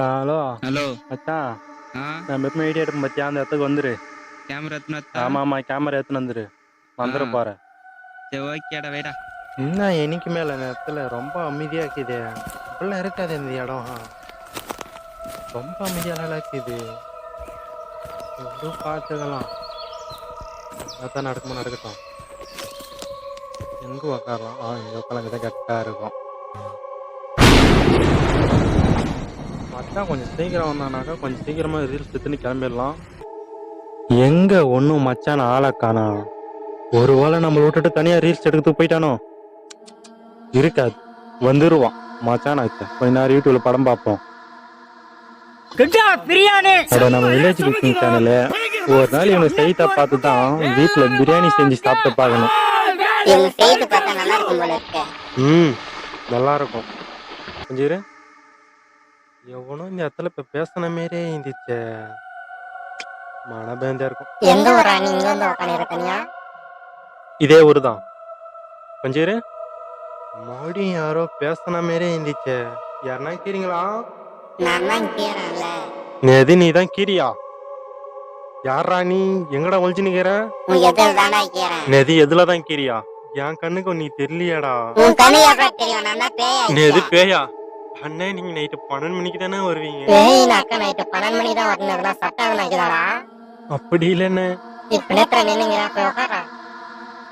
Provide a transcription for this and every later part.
Hello hello. மச்சான். ஆ நான் எப்பவுமே ஐடியா எடுப்பேன் பத்தியா, அந்த இடத்துக்கு வந்துரு. கேமரா எடுத்துன்னு ஆமா ஆமா, கேமரா எடுத்துன்னு வந்துரு. ஆ வந்துட போறேன். சரி ஓகேடா வைடா. என்ன என்னைக்கு மேல நேரத்துல ரொம்ப அமைதியா இருக்குது. இப்பெல்லாம் இருக்காது இந்த இடம். ரொம்ப அமைதியாலாம் இருக்குது. எவ்வளோ பார்த்துக்கலாம். அதான் நடக்குமா நடக்கட்டும். எங்க உக்காரலாம்? இங்க உட்காந்து கரெக்டா இருக்கும். மச்சான் கொஞ்சம் சீக்கிரம் வந்தானாக்கா கொஞ்சம் சீக்கிரமா ரீல்ஸ் எடுத்துன்னு கிளம்பிடலாம். எங்க ஒன்னும் மச்சான் ஆளை காணோம். ஒருவேளை நம்மளை விட்டுட்டு தனியா ரீல்ஸ் எடுக்கிறதுக்கு போயிட்டானோ? இருக்காது, வந்துருவான். மச்சான் ஆச்சு கொஞ்ச நேரம் யூடியூப்ல படம் பார்ப்போம். அட நம்ம வில்லேஜ் குக்கிங் சேனலு ஒரு நாள் இவனை செய்த பார்த்து தான் வீட்டுல பிரியாணி செஞ்சு சாப்பிட்டு பார்க்கணும். நல்லா இருக்கும். கொஞ்சம் இரு. எவனும் இந்த இடத்துல இப்ப பேசின மாரியே இருந்துச்சு. மனபேந்தா இருக்கும். எந்த ஊரா நீ இங்க வந்து உட்காந்துருக்கனியா? இதே ஊரு தான். கொஞ்சம் இரு. மறுபடியும் யாரோ பேசின மாரியே இருந்துச்சு. யாருன்னா கீறீங்களா? நான் தான் கீறேன்ல. எது நீ தான் கீரியா? யாரா நீ? எங்கடா ஒழிச்சு நிக்கிற? உன் எதில் தானே கீறேன். நெதி எதுலதான் கீரியா? என் கண்ணுக்கு நீ தெரியலையாடா. உன் கண்ணு எப்படி தெரியும்? நான் தான் பேயா. நீ எது பேயா? அண்ணே நீங்க நைட்டு 12 மணிக்கு தானே வருவீங்க. பேயினாக்கா நைட்டு 12 மணிக்கு தான் வரணும். அதெல்லாம் சட்டம் நினைக்குதாடா? அப்படி இல்லைண்ணே. இப்ப நேரத்துல நின்னுங்கிற போய் உட்காரா.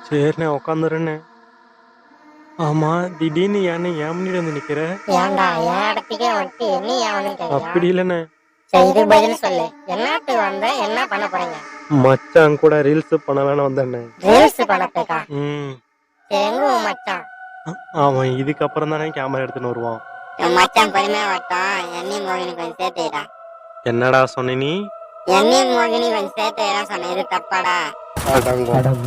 சரிண்ணே உட்காந்துருண்ணே. ஆமா திடீர்னு ஏன்னு ஏன் முன்னாடி வந்து நிக்கிற? ஏன்டா என் இடத்துக்கே வந்துட்டு என்ன ஏன் வந்து கேக்குறா? அப்படி இல்லைண்ணே. சரி இது பதில் சொல்லு. என்னத்துக்கு வந்த? என்ன பண்ண போறீங்க? மச்சான் கூட ரீல்ஸ் பண்ணலான்னு வந்தேண்ணே. ரீல்ஸ் பண்ணத்துக்கா? சரி எங்க உன் மச்சான்? அவன் இதுக்கப்புறம் தானே கேமரா எடுத்துன்னு வருவான். என் மச்சான் பொறுமையா வரட்டும். என்னையும் மோகினி கொஞ்சம் சேர்த்துடா. என்னடா சொன்ன நீ? என்னையும் மோகினி கொஞ்சம் சேர்த்துடா சொன்ன. இது தப்பாடா?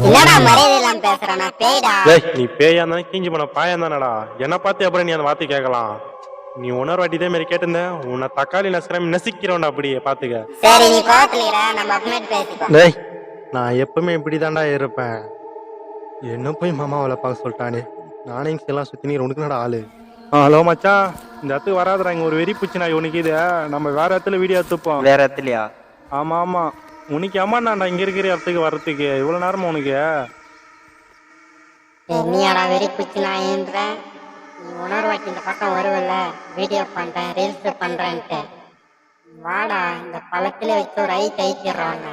என்னடா மரியாதை இல்லாம பேசுறானா? பேய்டா. நீ பேயா இருந்தா கீஞ்சி போன பாயா தானடா. என்ன பார்த்து அப்புறம் நீ அந்த வார்த்தை கேட்கலாம். நீ உணர்வு வாட்டி இதே மாதிரி கேட்டிருந்த உன்னை தக்காளி நசுக்கிற நசிக்கிறோம்டா. அப்படியே பாத்துக்க. சரி நீ கோவத்துல நம்ம அப்புறமேட்டு பேசிக்கோ. டேய் நான் எப்பவுமே இப்படிதான்டா இருப்பேன். என்ன போய் மாமாவளை பார்க்க சொல்லிட்டானே. நானே எல்லாம் சுத்தி நீ உனக்கு நடா ஆளு. ஹலோ மச்சான், இந்த இடத்துக்கு வராதுடா. இங்க ஒரு வெறி பூச்சி நான் உனக்கு இது. நம்ம வேற இடத்துல வீடியோ எடுத்துப்போம். வேற இடத்துலயா? ஆமா ஆமா. உனக்கு அம்மா நான்டா இங்க இருக்கிற இடத்துக்கு வர்றதுக்கு இவ்வளவு நேரமா உனக்கு? என்னையாடா வெறி பூச்சி நான் ஏன்றேன். நீ உணர்வாக்கி இந்த பக்கம் வருவல்ல, வீடியோ பண்றேன் ரீல்ஸ் பண்றேன்ட்டு. வாடா இந்த பழத்துல வச்சு ஒரு ஐ தைக்கிறாங்க.